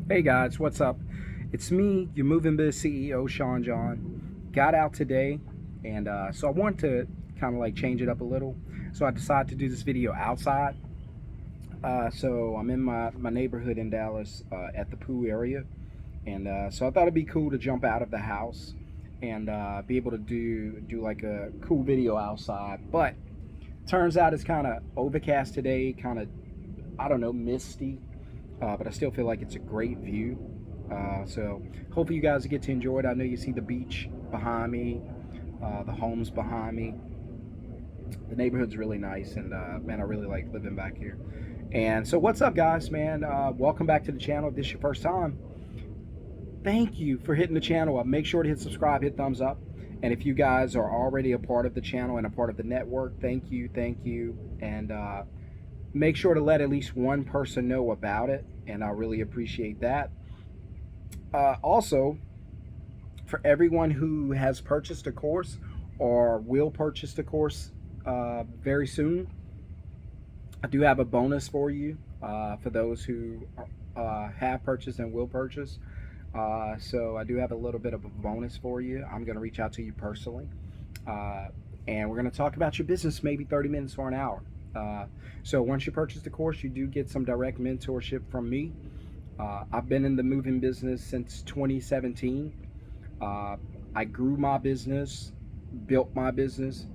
Hey guys, what's up? It's me, your Moving Biz CEO, Sean John. Got out today, and so I wanted to kind of like change it up a little. So I decided to do this video outside. So I'm in my neighborhood in Dallas at the pool area, and so I thought it'd be cool to jump out of the house and be able to do like a cool video outside. But turns out it's kind of overcast today, kind of, I don't know, misty, but I still feel like it's a great view. So hopefully you guys get to enjoy it. I know you see the beach behind me, the homes behind me. The neighborhood's really nice, and man, I really like living back here. And so what's up, guys, man? Welcome back to the channel. If this is your first time, thank you for hitting the channel up. Make sure to hit subscribe, hit thumbs up. And if you guys are already a part of the channel and a part of the network, thank you. And make sure to let at least one person know about it, and I really appreciate that. Also, for everyone who has purchased a course or will purchase the course very soon, I do have a bonus for you for those who have purchased and will purchase. So I do have a little bit of a bonus for you. I'm going to reach out to you personally, and we're going to talk about your business, maybe 30 minutes or an hour. So once you purchase the course, you do get some direct mentorship from me. I've been in the moving business since 2017. I grew my business, built my business,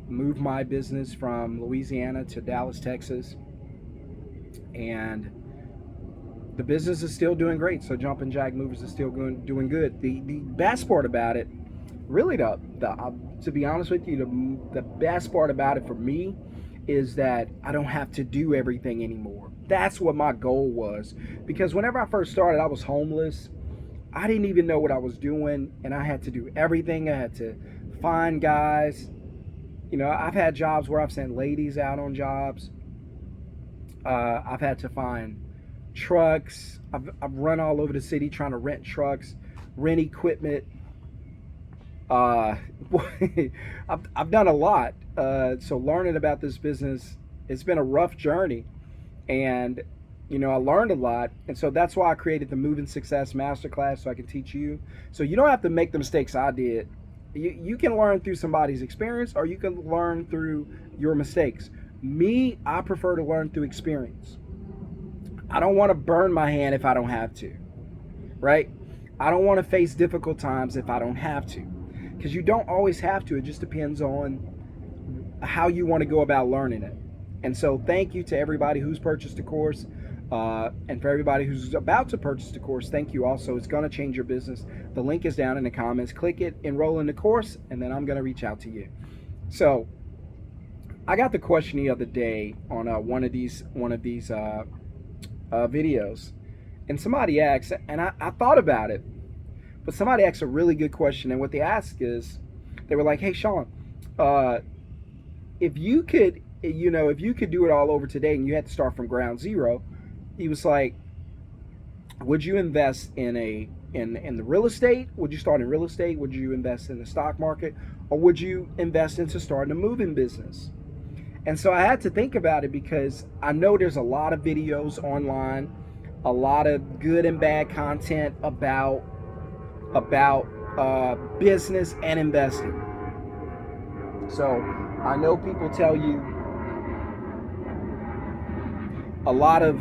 moved my business from Louisiana to Dallas, Texas, and the business is still doing great. So Jumpin' Jack Movers is still doing good. The best part about it, really, to be honest with you, the best part about it for me is that I don't have to do everything anymore. That's what my goal was, because whenever I first started, I was homeless. I didn't even know what I was doing, and I had to do everything. I had to find guys. You know, I've had jobs where I've sent ladies out on jobs. I've had to find trucks. I've run all over the city trying to rent trucks, rent equipment. I've done a lot. So learning about this business, it's been a rough journey, and you know, I learned a lot, and so that's why I created the Moving Success Masterclass, so I can teach you. So you don't have to make the mistakes I did. You can learn through somebody's experience, or you can learn through your mistakes. Me, I prefer to learn through experience. I don't want to burn my hand if I don't have to, right? I don't want to face difficult times if I don't have to, because you don't always have to. It just depends on how you want to go about learning it. And so thank you to everybody who's purchased the course, and for everybody who's about to purchase the course, thank you also. It's going to change your business. The link is down in the comments. Click it, enroll in the course, and then I'm going to reach out to you. So I got the question the other day on one of these videos, and somebody asked, and I thought about it, but somebody asked a really good question. And what they asked is, they were like, hey Sean, if you could do it all over today and you had to start from ground zero, he was like, would you invest in the real estate? Would you start in real estate? Would you invest in the stock market? Or would you invest into starting a moving business? And so I had to think about it, because I know there's a lot of videos online, a lot of good and bad content about business and investing. So I know people tell you a lot of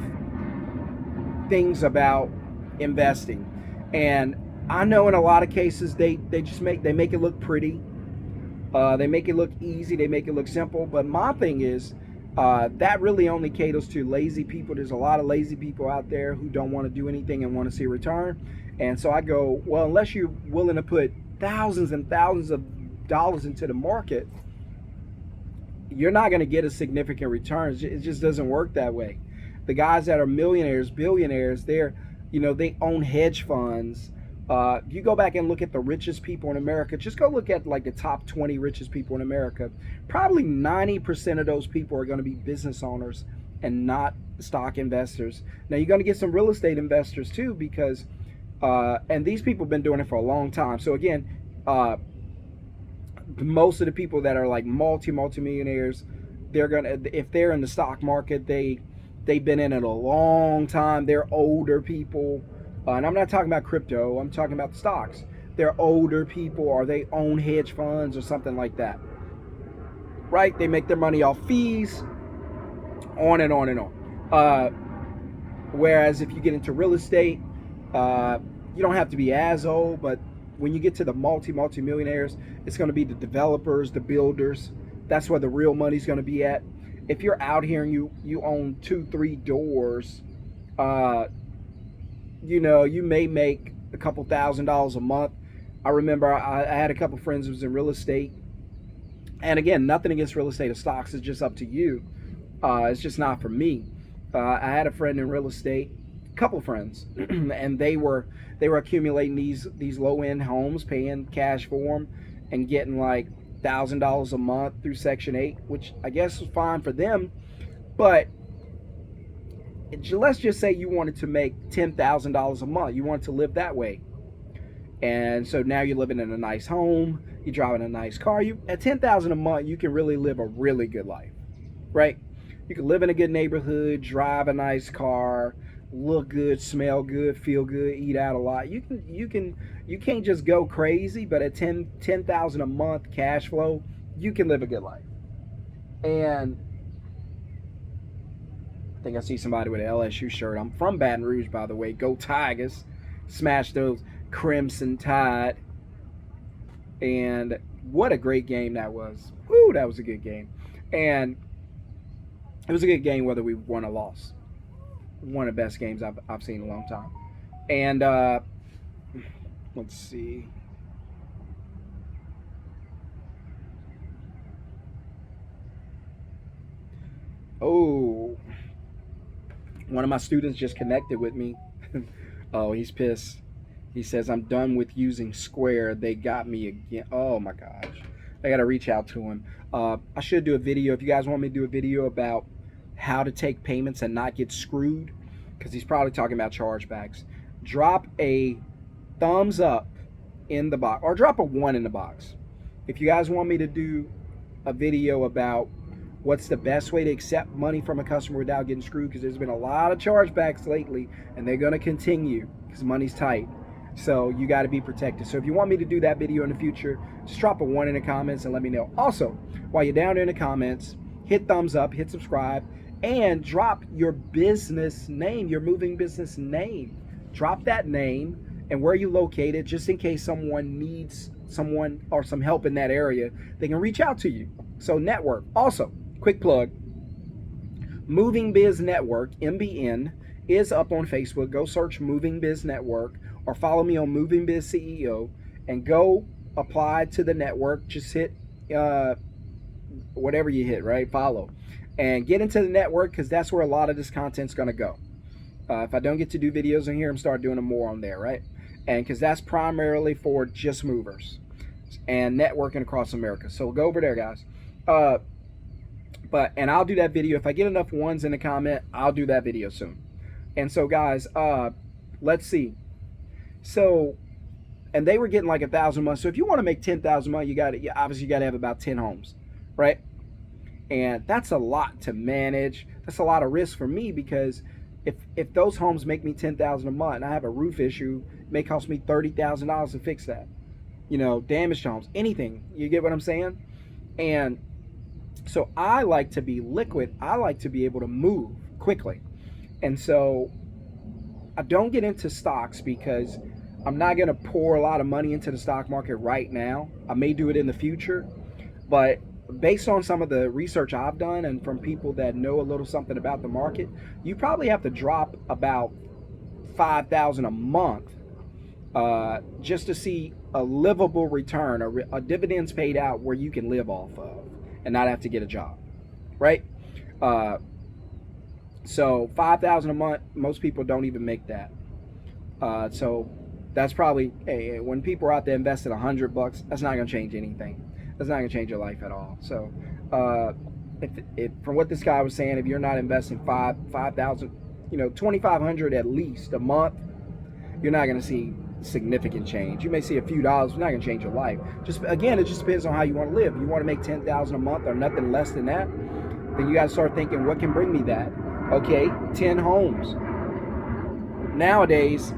things about investing, and I know in a lot of cases they make it look pretty. They make it look easy, they make it look simple, but my thing is, that really only caters to lazy people. There's a lot of lazy people out there who don't want to do anything and want to see a return. And so I go, well, unless you're willing to put thousands and thousands of dollars into the market, you're not going to get a significant return. It just doesn't work that way. The guys that are millionaires, billionaires, they own hedge funds. You go back and look at the richest people in America. Just go look at like the top 20 richest people in America. Probably 90% of those people are going to be business owners and not stock investors. Now you're going to get some real estate investors too, because and these people have been doing it for a long time. So again, most of the people that are like multimillionaires, they're gonna, if they're in the stock market, they They've been in it a long time. They're older people. And I'm not talking about crypto. I'm talking about the stocks. They're older people, or they own hedge funds or something like that. Right? They make their money off fees, on and on and on. Whereas if you get into real estate, you don't have to be as old, but when you get to the multi-millionaires, it's going to be the developers, the builders. That's where the real money's going to be at. If you're out here and you own 2-3 doors, you may make a couple $1,000s a month. I remember I had a couple friends who was in real estate, and again, nothing against real estate or stocks. It's just up to you. It's just not for me. I had a friend in real estate, a couple friends, and they were accumulating these low end homes, paying cash for them, and getting like $1,000 a month through Section 8, which I guess was fine for them. But let's just say you wanted to make $10,000 a month. You wanted to live that way. And so now you're living in a nice home, you're driving a nice car. At $10,000 a month, you can really live a really good life, right? You can live in a good neighborhood, drive a nice car, look good, smell good, feel good, eat out a lot. You can't just go crazy, but at $10,000 a month cash flow, you can live a good life. And I think I see somebody with an LSU shirt. I'm from Baton Rouge, by the way. Go Tigers. Smash those Crimson Tide. And what a great game that was. Woo, that was a good game. And it was a good game whether we won or lost. One of the best games I've seen in a long time. And let's see. Oh, one of my students just connected with me. Oh, he's pissed. He says, I'm done with using Square. They got me again. Oh my gosh. I got to reach out to him. I should do a video. If you guys want me to do a video about how to take payments and not get screwed, because he's probably talking about chargebacks, drop a thumbs up in the box, or drop a 1 in the box. If you guys want me to do a video about what's the best way to accept money from a customer without getting screwed, because there's been a lot of chargebacks lately, and they're going to continue because money's tight. So you got to be protected. So if you want me to do that video in the future, just drop a 1 in the comments and let me know. Also, while you're down there in the comments, hit thumbs up, hit subscribe, and drop your business name, your moving business name. Drop that name and where you located, just in case someone needs someone or some help in that area, they can reach out to you. So network. Also, quick plug, Moving Biz Network, MBN, is up on Facebook. Go search Moving Biz Network, or follow me on Moving Biz CEO, and go apply to the network. Just hit whatever you hit, right? Follow. And get into the network, because that's where a lot of this content's going to go. If I don't get to do videos in here, I'm start doing them more on there, right? And because that's primarily for just movers and networking across America. So go over there, guys. And I'll do that video. If I get enough ones in the comment, I'll do that video soon. And so, guys, let's see. So, and they were getting like 1,000 a month. So if you want to make 10,000 a month, obviously you got to have about 10 homes, right? And that's a lot to manage. That's a lot of risk for me, because if those homes make me 10,000 a month and I have a roof issue, it may cost me $30,000 to fix that. Damaged homes, anything. You get what I'm saying? And so I like to be liquid. I like to be able to move quickly. And so I don't get into stocks, because I'm not going to pour a lot of money into the stock market right now. I may do it in the future, but based on some of the research I've done and from people that know a little something about the market, you probably have to drop about $5,000 a month just to see a livable return, a dividends paid out where you can live off of and not have to get a job, right? So $5,000 a month, most people don't even make that. So that's probably, hey, when people are out there investing $100, that's not going to change anything. That's not going to change your life at all. So if from what this guy was saying, if you're not investing $5,000, $2,500 at least a month, you're not going to see significant change. You may see a few dollars, but not going to change your life. Again, it just depends on how you want to live. You want to make $10,000 a month or nothing less than that, then you got to start thinking, what can bring me that? Okay, 10 homes. Nowadays,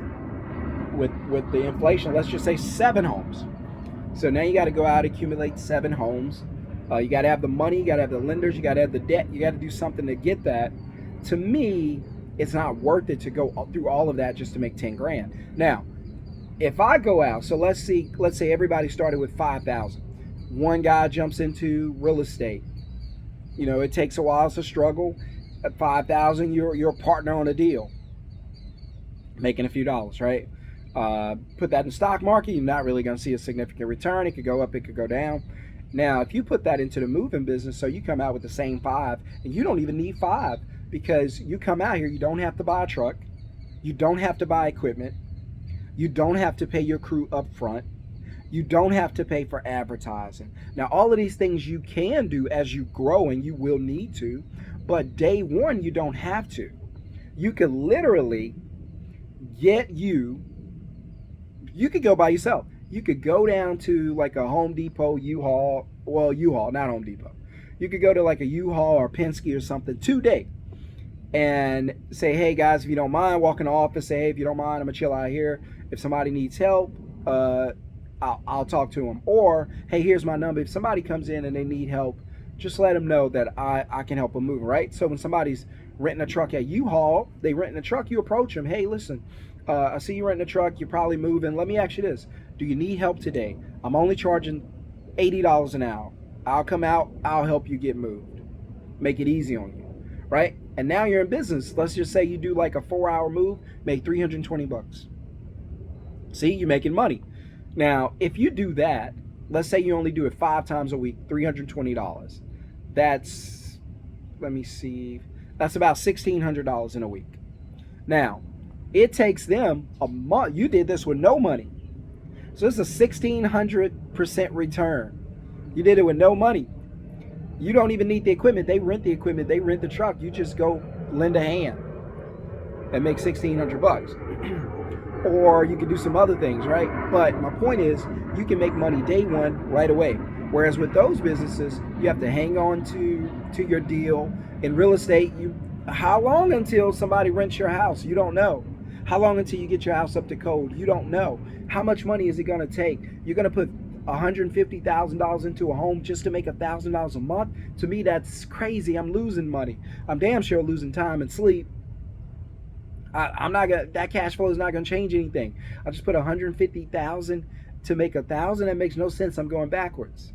with the inflation, let's just say 7 homes. So now you got to go out and accumulate 7 homes. You got to have the money, you got to have the lenders, you got to have the debt, you got to do something to get that. To me, it's not worth it to go through all of that just to make 10 grand. Now, if I go out, so let's say everybody started with 5,000. One guy jumps into real estate. You know, it takes a while, it's a struggle. At 5,000, you're a partner on a deal, making a few dollars, right? Put that in the stock market, you're not really going to see a significant return. It could go up, it could go down. Now, if you put that into the moving business, so you come out with the same 5, and you don't even need 5, because you come out here, you don't have to buy a truck, you don't have to buy equipment, you don't have to pay your crew up front, you don't have to pay for advertising. Now, all of these things you can do as you grow, and you will need to, but day one, you don't have to. You could literally get you could go by yourself. You could go down to like a Home Depot, U-Haul, well, U-Haul, not Home Depot. You could go to like a U-Haul or Penske or something today and say, hey guys, if you don't mind, walk in the office, say, hey, if you don't mind, I'm gonna chill out here. If somebody needs help, I'll talk to them. Or, hey, here's my number. If somebody comes in and they need help, just let them know that I can help them move, right? So when somebody's renting a truck at U-Haul, they renting a truck, you approach them, hey, listen, I see you renting a truck, you're probably moving. Let me ask you this. Do you need help today? I'm only charging $80 an hour. I'll come out, I'll help you get moved. Make it easy on you, right? And now you're in business. Let's just say you do like a 4-hour move, make 320 bucks. See, you're making money. Now, if you do that, let's say you only do it 5 times a week, $320. That's, let me see, that's about $1,600 in a week. Now, it takes them a month. You did this with no money. So it's a 1,600% return. You did it with no money. You don't even need the equipment. They rent the equipment. They rent the truck. You just go lend a hand and make 1,600 bucks. Or you can do some other things, right? But my point is, you can make money day one right away. Whereas with those businesses, you have to hang on to your deal. In real estate, how long until somebody rents your house? You don't know. How long until you get your house up to code? You don't know. How much money is it going to take? You're going to put $150,000 into a home just to make $1,000 a month? To me, that's crazy. I'm losing money. I'm damn sure losing time and sleep. I'm not gonna. That cash flow is not going to change anything. I just put $150,000 to make $1,000. That makes no sense. I'm going backwards.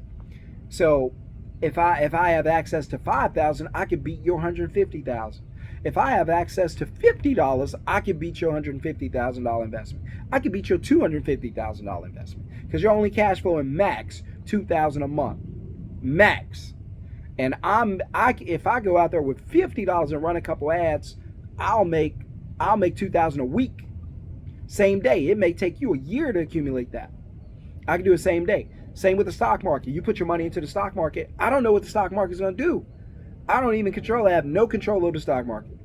So if I have access to $5,000, I could beat your $150,000. If I have access to $50, I could beat your $150,000 investment. I could beat your $250,000 investment because you're only cash flowing max $2,000 a month, max. And if I go out there with $50 and run a couple ads, I'll make $2,000 a week, same day. It may take you a year to accumulate that. I can do it same day. Same with the stock market. You put your money into the stock market. I don't know what the stock market is going to do. I don't even control it. I have no control over the stock market.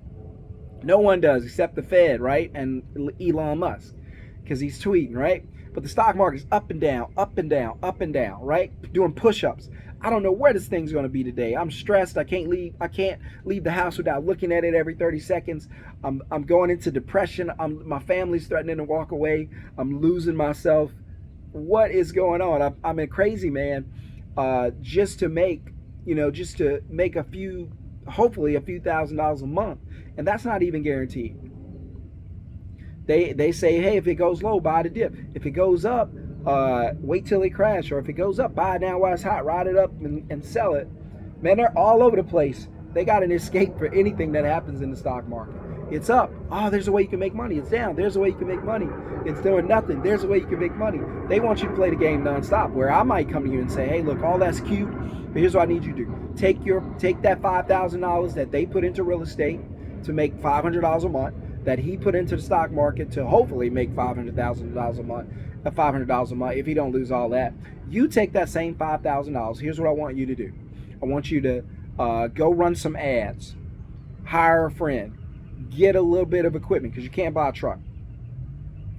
No one does except the Fed, right? And Elon Musk, because he's tweeting, right? But the stock market is up and down, up and down, up and down, right? Doing push-ups. I don't know where this thing's going to be today. I'm stressed. I can't leave the house without looking at it every 30 seconds. I'm going into depression. My family's threatening to walk away. I'm losing myself. What is going on? I'm a crazy man. Just to make hopefully a few $1,000s a month, and that's not even guaranteed. They say, hey, if it goes low, buy the dip. If it goes up, wait till it crashes. Or if it goes up, buy it now while it's hot, ride it up and sell it. Man, they're all over the place. They got an escape for anything that happens in the stock market. It's up. Oh, there's a way you can make money. It's down. There's a way you can make money. It's doing nothing. There's a way you can make money. They want you to play the game nonstop, where I might come to you and say, hey, look, all that's cute, but here's what I need you to do. Take that $5,000 that they put into real estate to make $500 a month, that he put into the stock market to hopefully make $500,000 a month, $500 a month, if he don't lose all that. You take that same $5,000. Here's what I want you to do. I want you to go run some ads, hire a friend, get a little bit of equipment, because you can't buy a truck.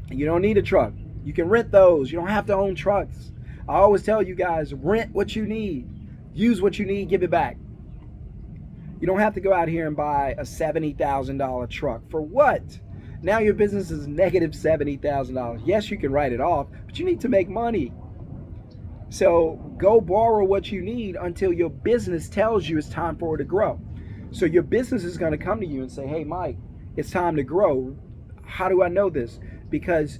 You don't need a truck. You can rent those. You don't have to own trucks. I always tell you guys, rent what you need. Use what you need, give it back. You don't have to go out here and buy a $70,000 truck. For what? Now your business is negative $70,000. Yes, you can write it off, but you need to make money. So go borrow what you need until your business tells you it's time for it to grow. So your business is going to come to you and say, hey, Mike, it's time to grow. How do I know this? Because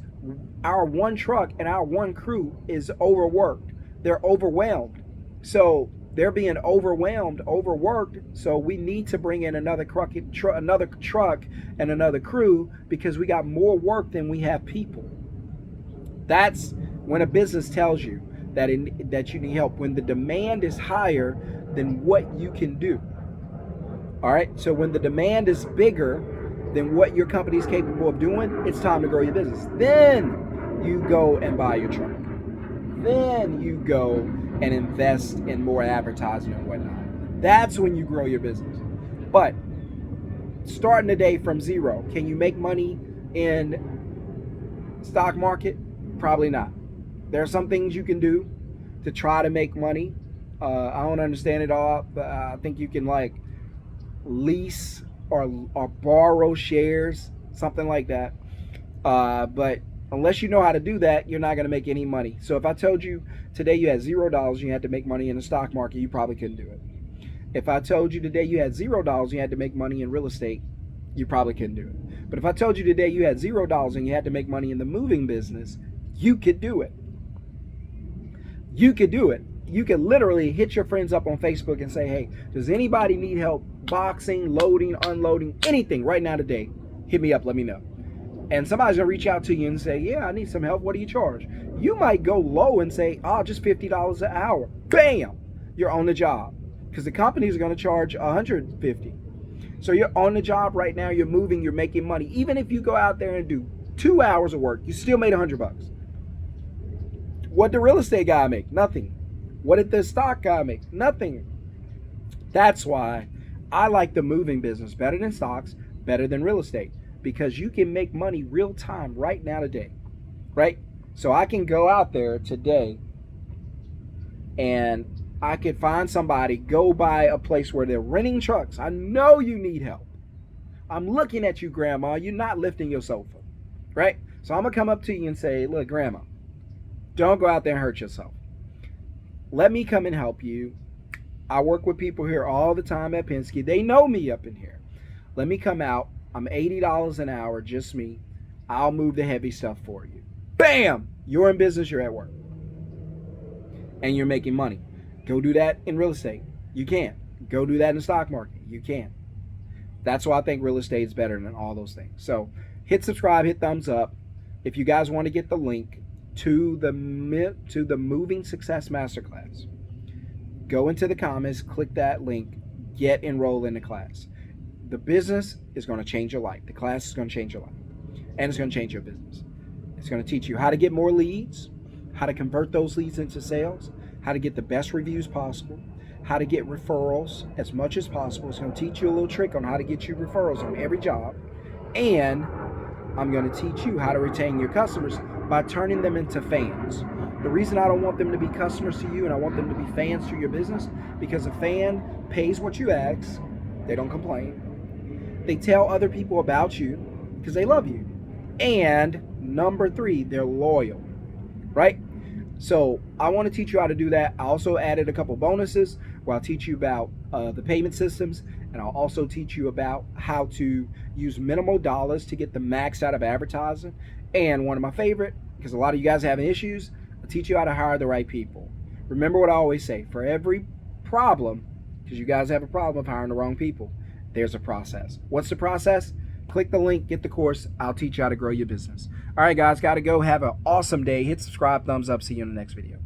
our one truck and our one crew is overworked. They're overwhelmed. So they're being overwhelmed, overworked. So we need to bring in another truck and another crew because we got more work than we have people. That's when a business tells you that you need help, when the demand is higher than what you can do. All right, so when the demand is bigger than what your company is capable of doing, it's time to grow your business. Then you go and buy your truck. Then you go and invest in more advertising and whatnot. That's when you grow your business. But starting the day from zero, can you make money in stock market? Probably not. There are some things you can do to try to make money. I don't understand it all, but I think you can like lease or borrow shares, something like that. But unless you know how to do that, you're not going to make any money. So if I told you today you had $0, you had to make money in the stock market, you probably couldn't do it. If I told you today you had $0, you had to make money in real estate, you probably couldn't do it. But if I told you today you had $0 and you had to make money in the moving business, you could do it. You could do it. You could literally hit your friends up on Facebook and say, hey, does anybody need help boxing, loading, unloading, anything right now today? Hit me up, let me know. And somebody's gonna reach out to you and say, yeah, I need some help. What do you charge? You might go low and say, oh, just $50 an hour. Bam! You're on the job. Because the companies are gonna charge $150. So you're on the job right now, you're moving, you're making money. Even if you go out there and do 2 hours of work, you still made $100. What did the real estate guy make? Nothing. What did the stock guy make? Nothing. That's why I like the moving business better than stocks, better than real estate, because you can make money real time right now today, right? So I can go out there today and I could find somebody, go by a place where they're renting trucks. I know you need help. I'm looking at you, Grandma. You're not lifting your sofa, right? So I'm going to come up to you and say, look, Grandma, don't go out there and hurt yourself. Let me come and help you. I work with people here all the time at Penske. They know me up in here. Let me come out. I'm $80 an hour, just me. I'll move the heavy stuff for you. Bam! You're in business, you're at work. And you're making money. Go do that in real estate. You can. Go do that in the stock market. You can. That's why I think real estate is better than all those things. So hit subscribe, hit thumbs up. If you guys want to get the link to the Moving Success Masterclass, go into the comments, click that link, get enrolled in the class. The business is going to change your life. The class is going to change your life. And it's going to change your business. It's going to teach you how to get more leads, how to convert those leads into sales, how to get the best reviews possible, how to get referrals as much as possible. It's going to teach you a little trick on how to get you referrals on every job. And I'm going to teach you how to retain your customers by turning them into fans. The reason I don't want them to be customers to you and I want them to be fans to your business, because a fan pays what you ask. They don't complain. They tell other people about you because they love you. And number 3, they're loyal, right? So I want to teach you how to do that. I also added a couple bonuses where I'll teach you about the payment systems, and I'll also teach you about how to use minimal dollars to get the max out of advertising. And one of my favorite, because a lot of you guys are having issues, I'll teach you how to hire the right people. Remember what I always say, for every problem, because you guys have a problem of hiring the wrong people, there's a process. What's the process? Click the link, get the course. I'll teach you how to grow your business. All right, guys, got to go. Have an awesome day. Hit subscribe, thumbs up. See you in the next video.